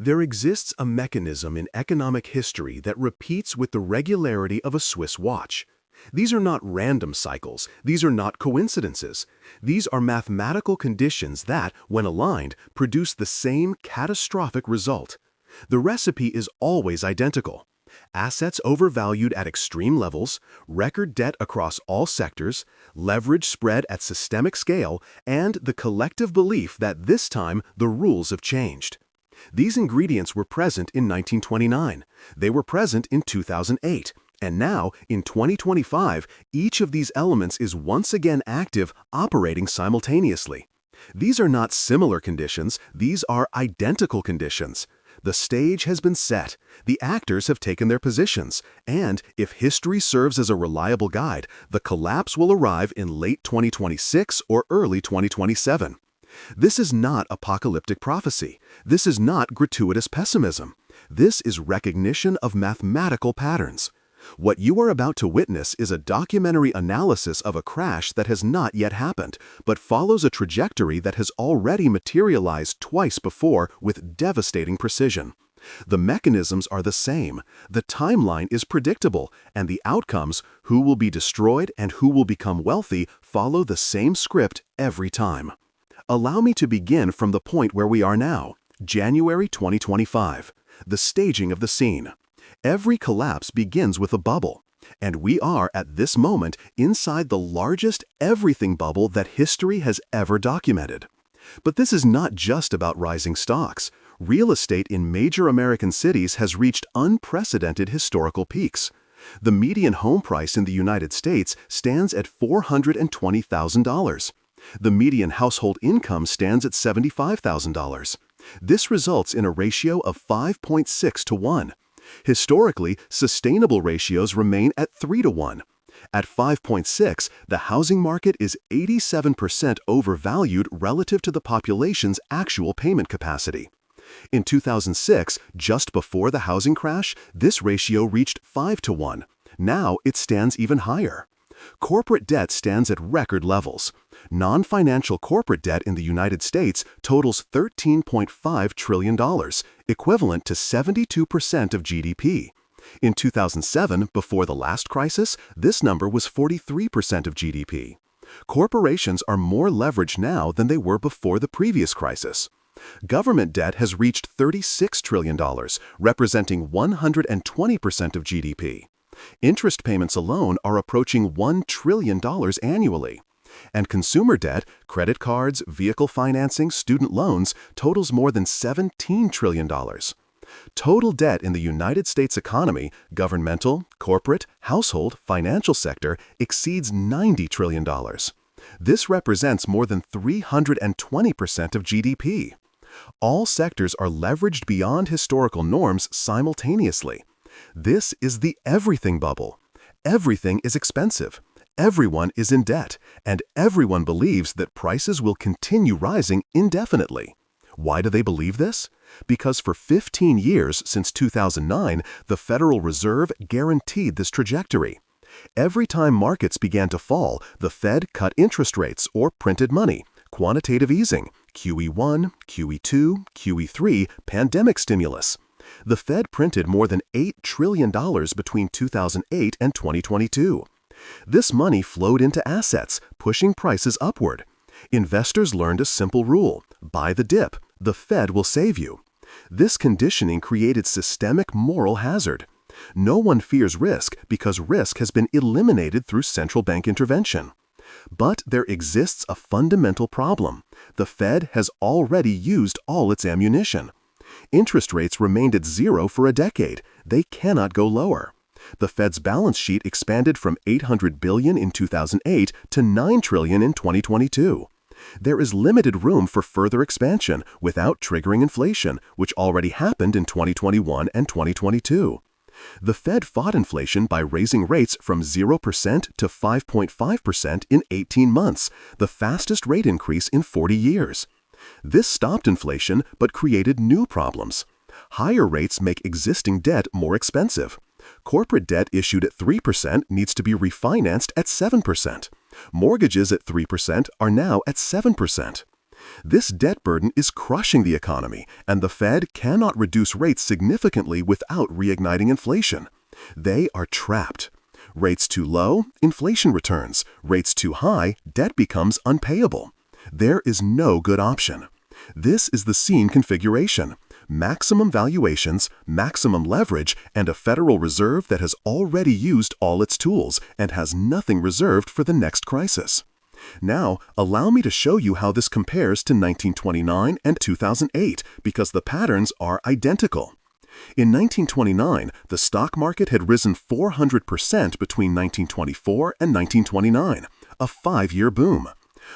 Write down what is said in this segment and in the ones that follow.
There exists a mechanism in economic history that repeats with the regularity of a Swiss watch. These are not random cycles, these are not coincidences. These are mathematical conditions that, when aligned, produce the same catastrophic result. The recipe is always identical. Assets overvalued at extreme levels, record debt across all sectors, leverage spread at systemic scale, and the collective belief that this time the rules have changed. These ingredients were present in 1929, they were present in 2008, and now, in 2025, each of these elements is once again active, operating simultaneously. These are not similar conditions, these are identical conditions. The stage has been set, the actors have taken their positions, and if history serves as a reliable guide, the collapse will arrive in late 2026 or early 2027. This is not apocalyptic prophecy. This is not gratuitous pessimism. This is recognition of mathematical patterns. What you are about to witness is a documentary analysis of a crash that has not yet happened, but follows a trajectory that has already materialized twice before with devastating precision. The mechanisms are the same, the timeline is predictable, and the outcomes, who will be destroyed and who will become wealthy, follow the same script every time. Allow me to begin from the point where we are now, January 2025, the staging of the scene. Every collapse begins with a bubble, and we are at this moment inside the largest everything bubble that history has ever documented. But this is not just about rising stocks. Real estate in major American cities has reached unprecedented historical peaks. The median home price in the United States stands at $420,000. The median household income stands at $75,000. This results in a ratio of 5.6 to 1. Historically, sustainable ratios remain at 3 to 1. At 5.6, the housing market is 87% overvalued relative to the population's actual payment capacity. In 2006, just before the housing crash, this ratio reached 5 to 1. Now it stands even higher. Corporate debt stands at record levels. Non-financial corporate debt in the United States totals $13.5 trillion, equivalent to 72% of GDP. In 2007, before the last crisis, this number was 43% of GDP. Corporations are more leveraged now than they were before the previous crisis. Government debt has reached $36 trillion, representing 120% of GDP. Interest payments alone are approaching $1 trillion annually. And consumer debt, credit cards, vehicle financing, student loans, totals more than $17 trillion. Total debt in the United States economy, governmental, corporate, household, financial sector, exceeds $90 trillion. This represents more than 320% of GDP. All sectors are leveraged beyond historical norms simultaneously. This is the everything bubble. Everything is expensive. Everyone is in debt, and everyone believes that prices will continue rising indefinitely. Why do they believe this? Because for 15 years since 2009, the Federal Reserve guaranteed this trajectory. Every time markets began to fall, the Fed cut interest rates or printed money, quantitative easing, QE1, QE2, QE3, pandemic stimulus. The Fed printed more than $8 trillion between 2008 and 2022. This money flowed into assets, pushing prices upward. Investors learned a simple rule: buy the dip, the Fed will save you. This conditioning created systemic moral hazard. No one fears risk because risk has been eliminated through central bank intervention. But there exists a fundamental problem. The Fed has already used all its ammunition. Interest rates remained at zero for a decade. They cannot go lower. The Fed's balance sheet expanded from $800 billion in 2008 to $9 trillion in 2022. There is limited room for further expansion without triggering inflation, which already happened in 2021 and 2022. The Fed fought inflation by raising rates from 0% to 5.5% in 18 months, the fastest rate increase in 40 years. This stopped inflation but created new problems. Higher rates make existing debt more expensive. Corporate debt issued at 3% needs to be refinanced at 7%. Mortgages at 3% are now at 7%. This debt burden is crushing the economy, and the Fed cannot reduce rates significantly without reigniting inflation. They are trapped. Rates too low, inflation returns. Rates too high, debt becomes unpayable. There is no good option. This is the scene configuration: maximum valuations, maximum leverage, and a Federal Reserve that has already used all its tools and has nothing reserved for the next crisis. Now, allow me to show you how this compares to 1929 and 2008, because the patterns are identical. In 1929, the stock market had risen 400% between 1924 and 1929, a 5-year boom.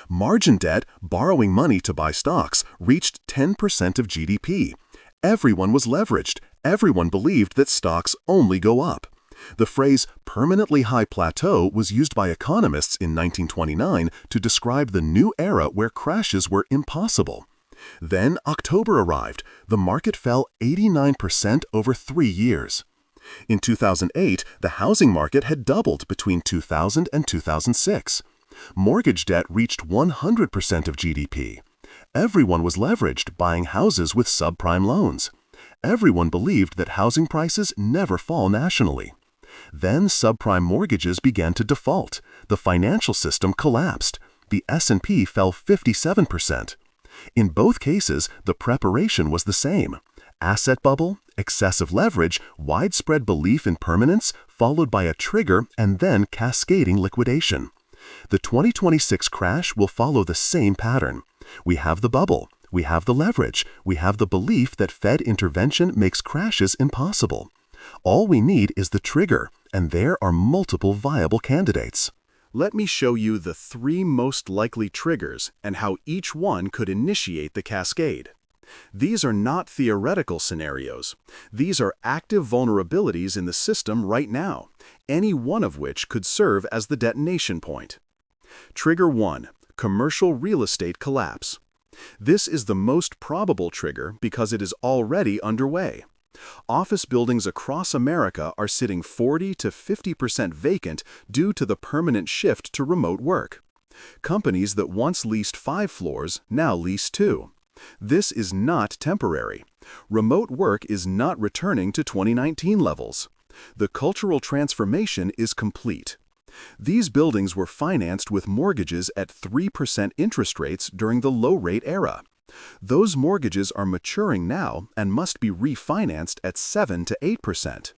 Margin debt, borrowing money to buy stocks, reached 10% of GDP. Everyone was leveraged. Everyone believed that stocks only go up. The phrase permanently high plateau was used by economists in 1929 to describe the new era where crashes were impossible. Then October arrived. The market fell 89% over 3 years. In 2008, the housing market had doubled between 2000 and 2006. Mortgage debt reached 100% of GDP. Everyone was leveraged, buying houses with subprime loans. Everyone believed that housing prices never fall nationally. Then subprime mortgages began to default. The financial system collapsed. The S&P fell 57%. In both cases, the preparation was the same: asset bubble, excessive leverage, widespread belief in permanence, followed by a trigger and then cascading liquidation. The 2026 crash will follow the same pattern. We have the bubble, we have the leverage, we have the belief that Fed intervention makes crashes impossible. All we need is the trigger, and there are multiple viable candidates. Let me show you the 3 most likely triggers and how each one could initiate the cascade. These are not theoretical scenarios. These are active vulnerabilities in the system right now, any one of which could serve as the detonation point. Trigger 1: commercial real estate collapse. This is the most probable trigger because it is already underway. Office buildings across America are sitting 40 to 50% vacant due to the permanent shift to remote work. Companies that once leased 5 floors now lease 2. This is not temporary. Remote work is not returning to 2019 levels. The cultural transformation is complete. These buildings were financed with mortgages at 3% interest rates during the low-rate era. Those mortgages are maturing now and must be refinanced at 7 to 8%.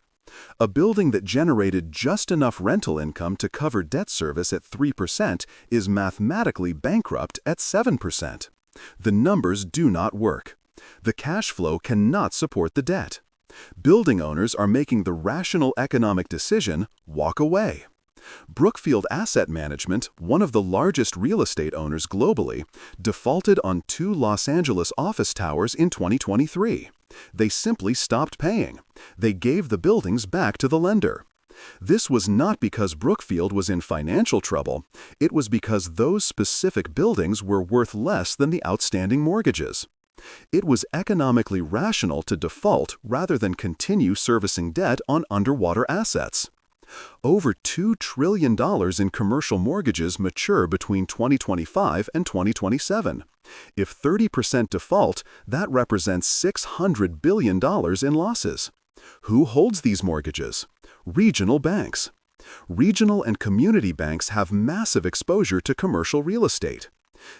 A building that generated just enough rental income to cover debt service at 3% is mathematically bankrupt at 7%. The numbers do not work. The cash flow cannot support the debt. Building owners are making the rational economic decision: walk away. Brookfield Asset Management, one of the largest real estate owners globally, defaulted on 2 Los Angeles office towers in 2023. They simply stopped paying. They gave the buildings back to the lender. This was not because Brookfield was in financial trouble. It was because those specific buildings were worth less than the outstanding mortgages. It was economically rational to default rather than continue servicing debt on underwater assets. Over $2 trillion in commercial mortgages mature between 2025 and 2027. If 30% default, that represents $600 billion in losses. Who holds these mortgages? Regional banks. Regional and community banks have massive exposure to commercial real estate.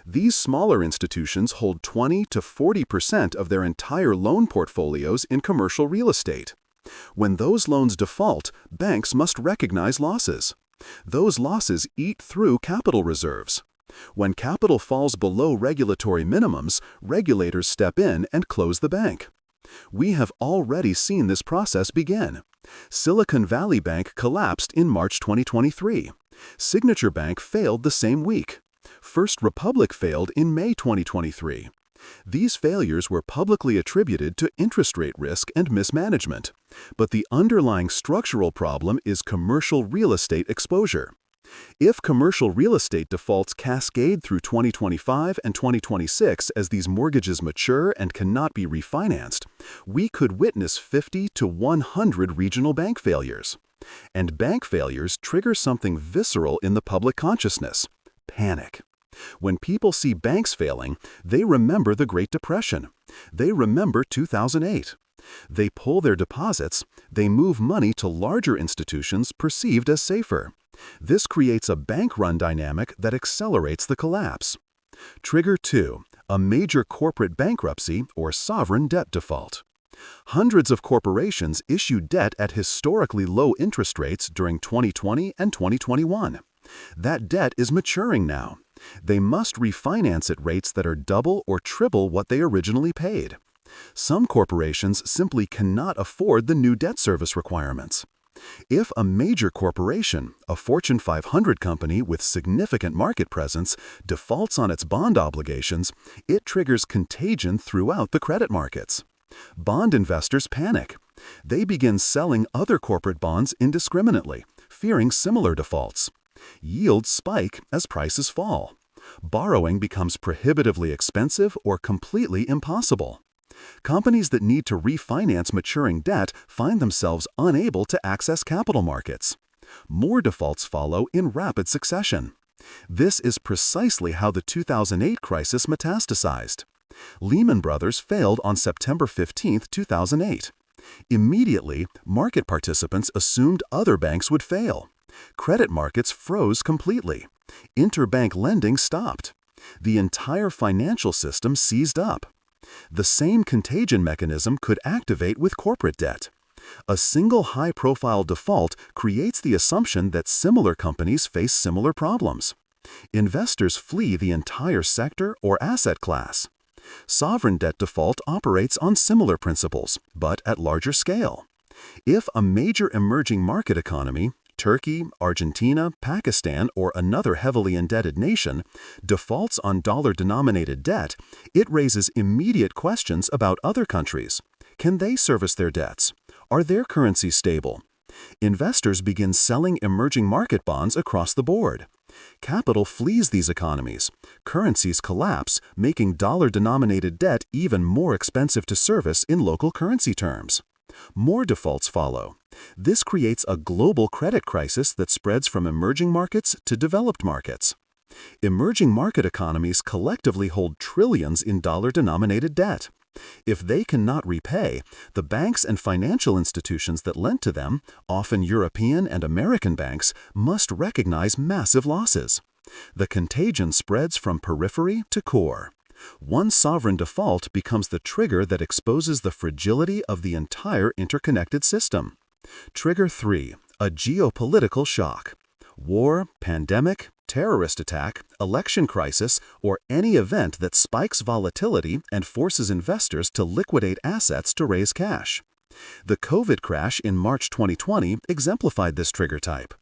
These smaller institutions hold 20 to 40% of their entire loan portfolios in commercial real estate. When those loans default, banks must recognize losses. Those losses eat through capital reserves. When capital falls below regulatory minimums, regulators step in and close the bank. We have already seen this process begin. Silicon Valley Bank collapsed in March 2023. Signature Bank failed the same week. First Republic failed in May 2023. These failures were publicly attributed to interest rate risk and mismanagement, but the underlying structural problem is commercial real estate exposure. If commercial real estate defaults cascade through 2025 and 2026 as these mortgages mature and cannot be refinanced, we could witness 50 to 100 regional bank failures. And bank failures trigger something visceral in the public consciousness: panic. When people see banks failing, they remember the Great Depression. They remember 2008. They pull their deposits, they move money to larger institutions perceived as safer. This creates a bank-run dynamic that accelerates the collapse. Trigger 2. A major corporate bankruptcy or sovereign debt default. Hundreds of corporations issued debt at historically low interest rates during 2020 and 2021. That debt is maturing now. They must refinance at rates that are double or triple what they originally paid. Some corporations simply cannot afford the new debt service requirements. If a major corporation, a Fortune 500 company with significant market presence, defaults on its bond obligations, it triggers contagion throughout the credit markets. Bond investors panic. They begin selling other corporate bonds indiscriminately, fearing similar defaults. Yields spike as prices fall. Borrowing becomes prohibitively expensive or completely impossible. Companies that need to refinance maturing debt find themselves unable to access capital markets. More defaults follow in rapid succession. This is precisely how the 2008 crisis metastasized. Lehman Brothers failed on September 15, 2008. Immediately, market participants assumed other banks would fail. Credit markets froze completely. Interbank lending stopped. The entire financial system seized up. The same contagion mechanism could activate with corporate debt. A single high-profile default creates the assumption that similar companies face similar problems. Investors flee the entire sector or asset class. Sovereign debt default operates on similar principles, but at larger scale. If a major emerging market economy, Turkey, Argentina, Pakistan, or another heavily indebted nation, defaults on dollar-denominated debt, it raises immediate questions about other countries. Can they service their debts? Are their currencies stable? Investors begin selling emerging market bonds across the board. Capital flees these economies. Currencies collapse, making dollar-denominated debt even more expensive to service in local currency terms. More defaults follow. This creates a global credit crisis that spreads from emerging markets to developed markets. Emerging market economies collectively hold trillions in dollar-denominated debt. If they cannot repay, the banks and financial institutions that lent to them, often European and American banks, must recognize massive losses. The contagion spreads from periphery to core. One sovereign default becomes the trigger that exposes the fragility of the entire interconnected system. Trigger 3. A geopolitical shock. War, pandemic, terrorist attack, election crisis, or any event that spikes volatility and forces investors to liquidate assets to raise cash. The COVID crash in March 2020 exemplified this trigger type.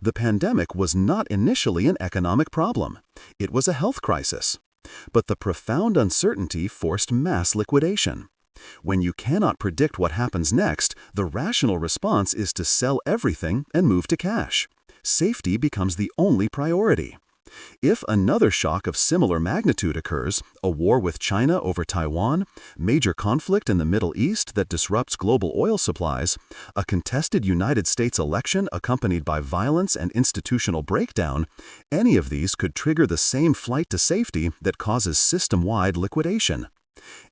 The pandemic was not initially an economic problem. It was a health crisis. But the profound uncertainty forced mass liquidation. When you cannot predict what happens next, the rational response is to sell everything and move to cash. Safety becomes the only priority. If another shock of similar magnitude occurs, a war with China over Taiwan, major conflict in the Middle East that disrupts global oil supplies, a contested United States election accompanied by violence and institutional breakdown, any of these could trigger the same flight to safety that causes system-wide liquidation.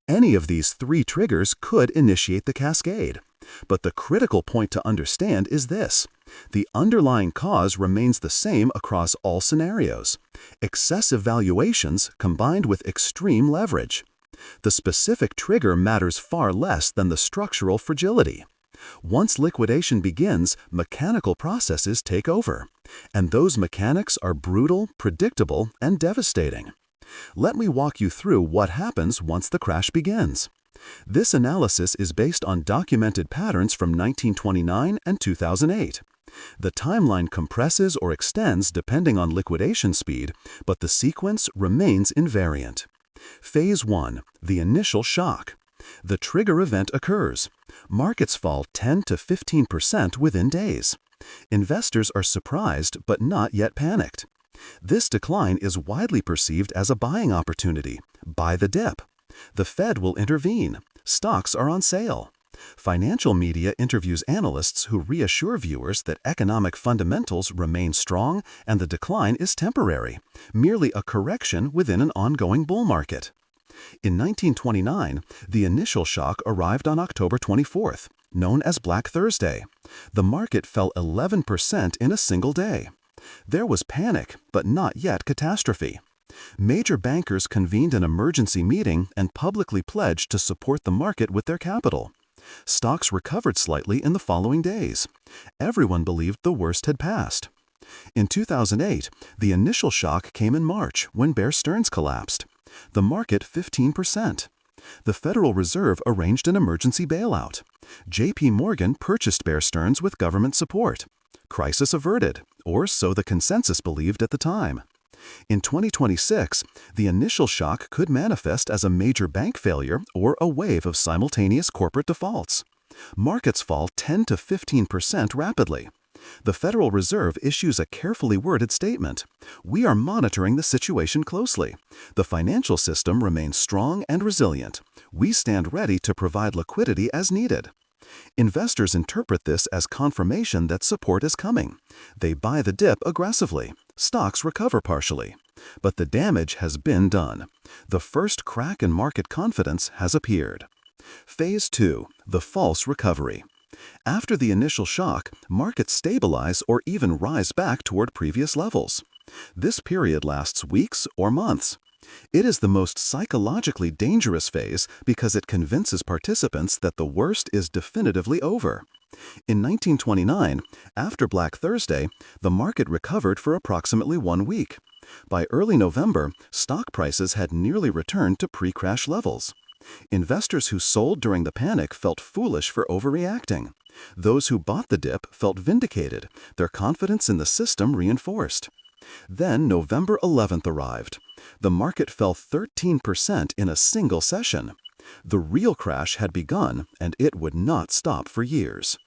Any of these three triggers could initiate the cascade. But the critical point to understand is this: the underlying cause remains the same across all scenarios: excessive valuations combined with extreme leverage. The specific trigger matters far less than the structural fragility. Once liquidation begins, mechanical processes take over. And those mechanics are brutal, predictable, and devastating. Let me walk you through what happens once the crash begins. This analysis is based on documented patterns from 1929 and 2008. The timeline compresses or extends depending on liquidation speed, but the sequence remains invariant. Phase 1. The initial shock. The trigger event occurs. Markets fall 10 to 15% within days. Investors are surprised but not yet panicked. This decline is widely perceived as a buying opportunity. Buy the dip. The Fed will intervene. Stocks are on sale. Financial media interviews analysts who reassure viewers that economic fundamentals remain strong and the decline is temporary, merely a correction within an ongoing bull market. In 1929, the initial shock arrived on October 24th, known as Black Thursday. The market fell 11% in a single day. There was panic, but not yet catastrophe. Major bankers convened an emergency meeting and publicly pledged to support the market with their capital. Stocks recovered slightly in the following days. Everyone believed the worst had passed. In 2008, the initial shock came in March when Bear Stearns collapsed. The market 15%. The Federal Reserve arranged an emergency bailout. J.P. Morgan purchased Bear Stearns with government support. Crisis averted, or so the consensus believed at the time. In 2026, the initial shock could manifest as a major bank failure or a wave of simultaneous corporate defaults. Markets fall 10 to 15% rapidly. The Federal Reserve issues a carefully worded statement. We are monitoring the situation closely. The financial system remains strong and resilient. We stand ready to provide liquidity as needed. Investors interpret this as confirmation that support is coming. They buy the dip aggressively. Stocks recover partially. But the damage has been done. The first crack in market confidence has appeared. Phase 2. The false recovery. After the initial shock, markets stabilize or even rise back toward previous levels. This period lasts weeks or months. It is the most psychologically dangerous phase because it convinces participants that the worst is definitively over. In 1929, after Black Thursday, the market recovered for approximately 1 week. By early November, stock prices had nearly returned to pre-crash levels. Investors who sold during the panic felt foolish for overreacting. Those who bought the dip felt vindicated, their confidence in the system reinforced. Then November 11th arrived. The market fell 13% in a single session. The real crash had begun, and it would not stop for years.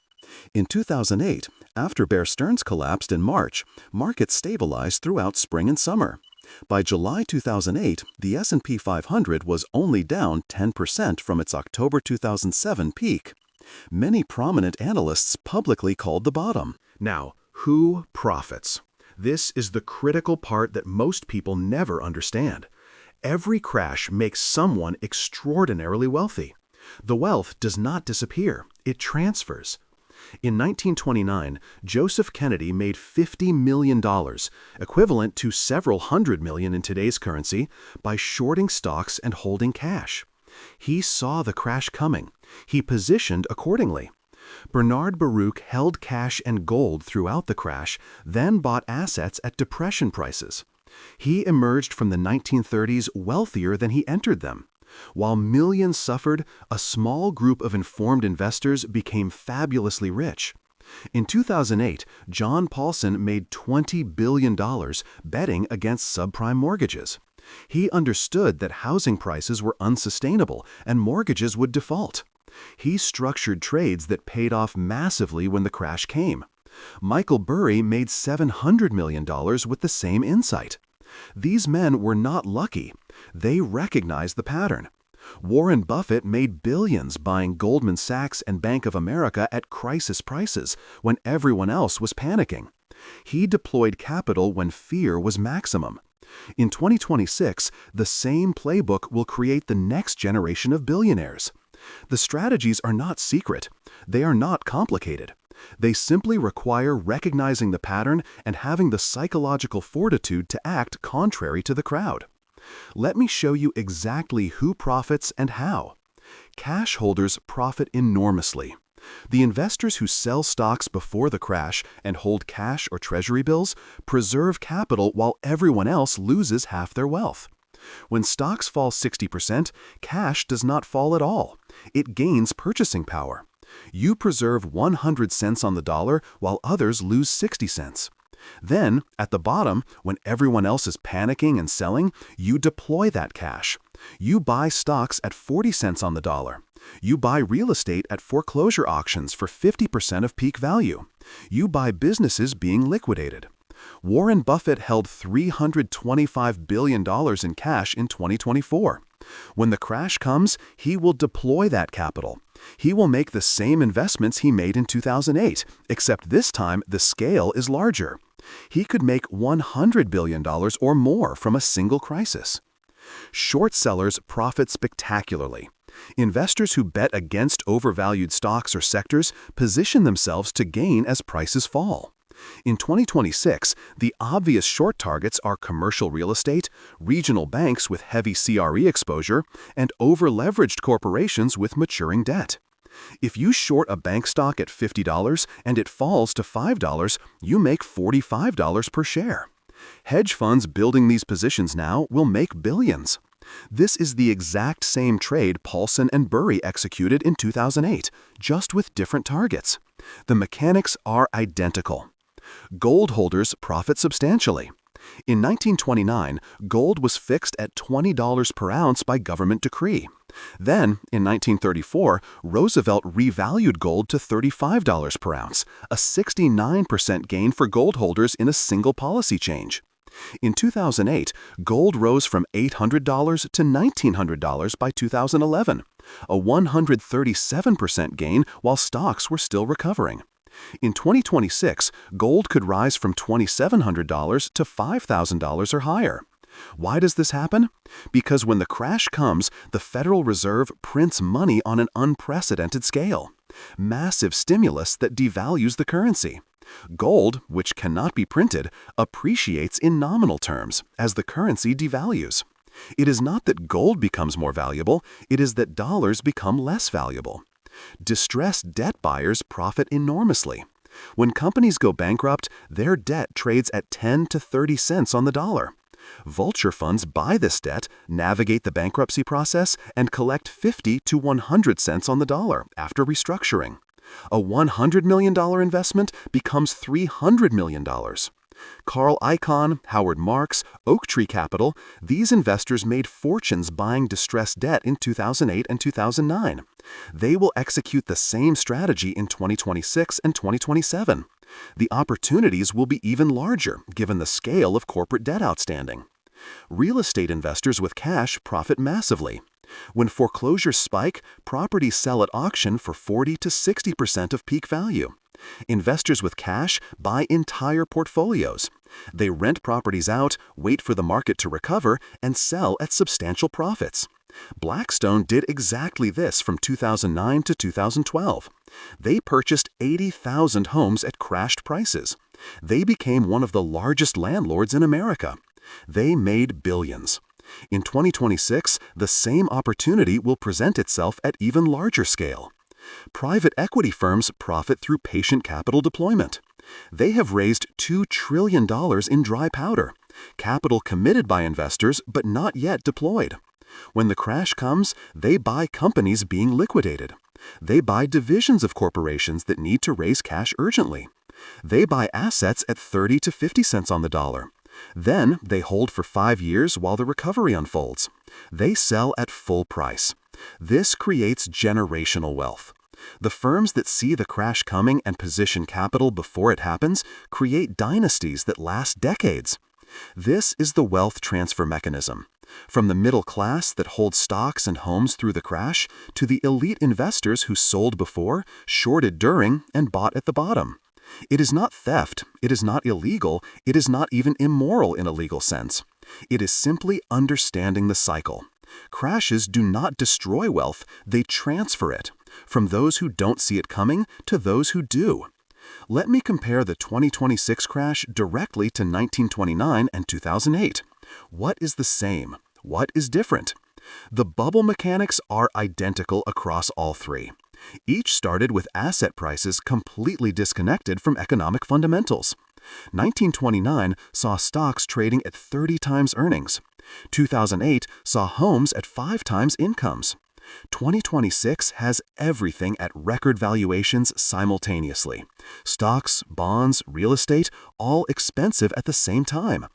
In 2008, after Bear Stearns collapsed in March, markets stabilized throughout spring and summer. By July 2008, the S&P 500 was only down 10% from its October 2007 peak. Many prominent analysts publicly called the bottom. Now, who profits? This is the critical part that most people never understand. Every crash makes someone extraordinarily wealthy. The wealth does not disappear, it transfers. In 1929, Joseph Kennedy made $50 million, equivalent to several hundred million in today's currency, by shorting stocks and holding cash. He saw the crash coming. He positioned accordingly. Bernard Baruch held cash and gold throughout the crash, then bought assets at depression prices. He emerged from the 1930s wealthier than he entered them. While millions suffered, a small group of informed investors became fabulously rich. In 2008, John Paulson made $20 billion betting against subprime mortgages. He understood that housing prices were unsustainable and mortgages would default. He structured trades that paid off massively when the crash came. Michael Burry made $700 million with the same insight. These men were not lucky. They recognized the pattern. Warren Buffett made billions buying Goldman Sachs and Bank of America at crisis prices when everyone else was panicking. He deployed capital when fear was maximum. In 2026, the same playbook will create the next generation of billionaires. The strategies are not secret. They are not complicated. They simply require recognizing the pattern and having the psychological fortitude to act contrary to the crowd. Let me show you exactly who profits and how. Cash holders profit enormously. The investors who sell stocks before the crash and hold cash or treasury bills preserve capital while everyone else loses half their wealth. When stocks fall 60%, cash does not fall at all. It gains purchasing power. You preserve 100 cents on the dollar while others lose 60 cents. Then, at the bottom, when everyone else is panicking and selling, you deploy that cash. You buy stocks at 40 cents on the dollar. You buy real estate at foreclosure auctions for 50% of peak value. You buy businesses being liquidated. Warren Buffett held $325 billion in cash in 2024. When the crash comes, he will deploy that capital. He will make the same investments he made in 2008, except this time the scale is larger. He could make $100 billion or more from a single crisis. Short sellers profit spectacularly. Investors who bet against overvalued stocks or sectors position themselves to gain as prices fall. In 2026, the obvious short targets are commercial real estate, regional banks with heavy CRE exposure, and over-leveraged corporations with maturing debt. If you short a bank stock at $50 and it falls to $5, you make $45 per share. Hedge funds building these positions now will make billions. This is the exact same trade Paulson and Burry executed in 2008, just with different targets. The mechanics are identical. Gold holders profit substantially. In 1929, gold was fixed at $20 per ounce by government decree. Then, in 1934, Roosevelt revalued gold to $35 per ounce, a 69% gain for gold holders in a single policy change. In 2008, gold rose from $800 to $1,900 by 2011, a 137% gain while stocks were still recovering. In 2026, gold could rise from $2,700 to $5,000 or higher. Why does this happen? Because when the crash comes, the Federal Reserve prints money on an unprecedented scale. Massive stimulus that devalues the currency. Gold, which cannot be printed, appreciates in nominal terms as the currency devalues. It is not that gold becomes more valuable, it is that dollars become less valuable. Distressed debt buyers profit enormously. When companies go bankrupt, their debt trades at 10 to 30 cents on the dollar. Vulture funds buy this debt, navigate the bankruptcy process, and collect 50 to 100 cents on the dollar after restructuring. A $100 million investment becomes $300 million. Carl Icahn, Howard Marks, Oaktree Capital, these investors made fortunes buying distressed debt in 2008 and 2009. They will execute the same strategy in 2026 and 2027. The opportunities will be even larger given the scale of corporate debt outstanding. Real estate investors with cash profit massively. When foreclosures spike, properties sell at auction for 40 to 60% of peak value. Investors with cash buy entire portfolios. They rent properties out, wait for the market to recover, and sell at substantial profits. Blackstone did exactly this from 2009 to 2012. They purchased 80,000 homes at crashed prices. They became one of the largest landlords in America. They made billions. In 2026, the same opportunity will present itself at even larger scale. Private equity firms profit through patient capital deployment. They have raised $2 trillion in dry powder, capital committed by investors but not yet deployed. When the crash comes, they buy companies being liquidated. They buy divisions of corporations that need to raise cash urgently. They buy assets at 30 to 50 cents on the dollar. Then they hold for 5 years while the recovery unfolds. They sell at full price. This creates generational wealth. The firms that see the crash coming and position capital before it happens create dynasties that last decades. This is the wealth transfer mechanism. From the middle class that holds stocks and homes through the crash to the elite investors who sold before, shorted during, and bought at the bottom. It is not theft, it is not illegal, it is not even immoral in a legal sense. It is simply understanding the cycle. Crashes do not destroy wealth, they transfer it, from those who don't see it coming to those who do. Let me compare the 2026 crash directly to 1929 and 2008. What is the same? What is different? The bubble mechanics are identical across all three. Each started with asset prices completely disconnected from economic fundamentals. 1929 saw stocks trading at 30 times earnings. 2008 saw homes at 5 times incomes. 2026 has everything at record valuations simultaneously. Stocks, bonds, real estate, all expensive at the same time.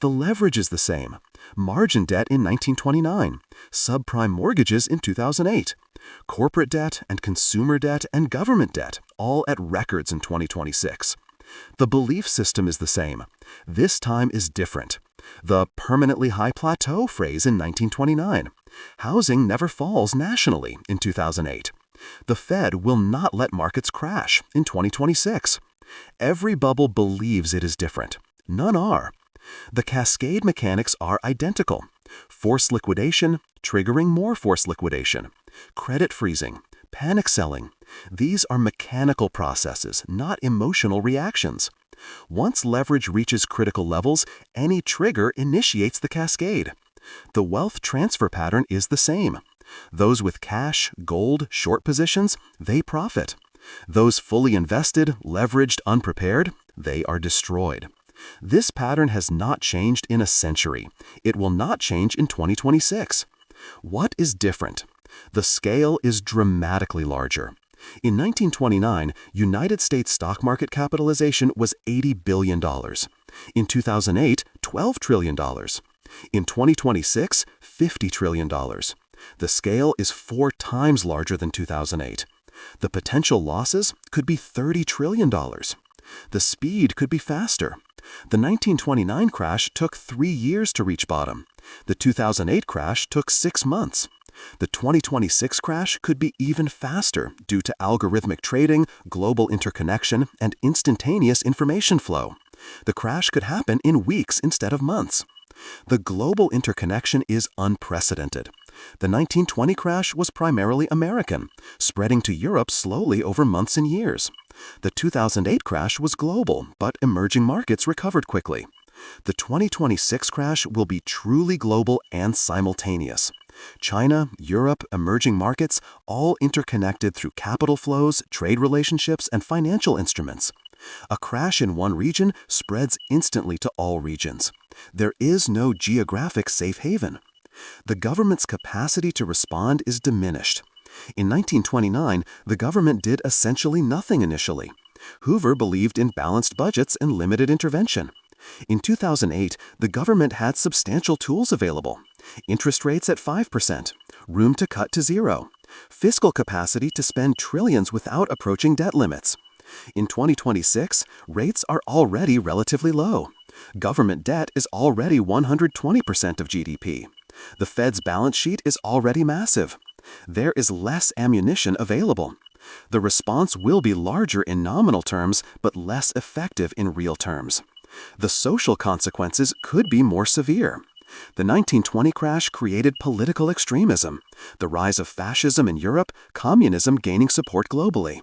The leverage is the same. Margin debt in 1929, subprime mortgages in 2008, corporate debt and consumer debt and government debt, all at records in 2026. The belief system is the same. This time is different. The permanently high plateau phrase in 1929. Housing never falls nationally in 2008. The Fed will not let markets crash in 2026. Every bubble believes it is different. None are. The cascade mechanics are identical. Forced liquidation, triggering more forced liquidation. Credit freezing, panic selling. These are mechanical processes, not emotional reactions. Once leverage reaches critical levels, any trigger initiates the cascade. The wealth transfer pattern is the same. Those with cash, gold, short positions, they profit. Those fully invested, leveraged, unprepared, they are destroyed. This pattern has not changed in a century. It will not change in 2026. What is different? The scale is dramatically larger. In 1929, United States stock market capitalization was $80 billion. In 2008, $12 trillion. In 2026, $50 trillion. The scale is 4 times larger than 2008. The potential losses could be $30 trillion. The speed could be faster. The 1929 crash took 3 years to reach bottom. The 2008 crash took 6 months. The 2026 crash could be even faster due to algorithmic trading, global interconnection, and instantaneous information flow. The crash could happen in weeks instead of months. The global interconnection is unprecedented. The 1920 crash was primarily American, spreading to Europe slowly over months and years. The 2008 crash was global, but emerging markets recovered quickly. The 2026 crash will be truly global and simultaneous. China, Europe, emerging markets, all interconnected through capital flows, trade relationships, and financial instruments. A crash in one region spreads instantly to all regions. There is no geographic safe haven. The government's capacity to respond is diminished. In 1929, the government did essentially nothing initially. Hoover believed in balanced budgets and limited intervention. In 2008, the government had substantial tools available. Interest rates at 5%, room to cut to 0, fiscal capacity to spend trillions without approaching debt limits. In 2026, rates are already relatively low. Government debt is already 120% of GDP. The Fed's balance sheet is already massive. There is less ammunition available. The response will be larger in nominal terms, but less effective in real terms. The social consequences could be more severe. The 1920 crash created political extremism, the rise of fascism in Europe, communism gaining support globally.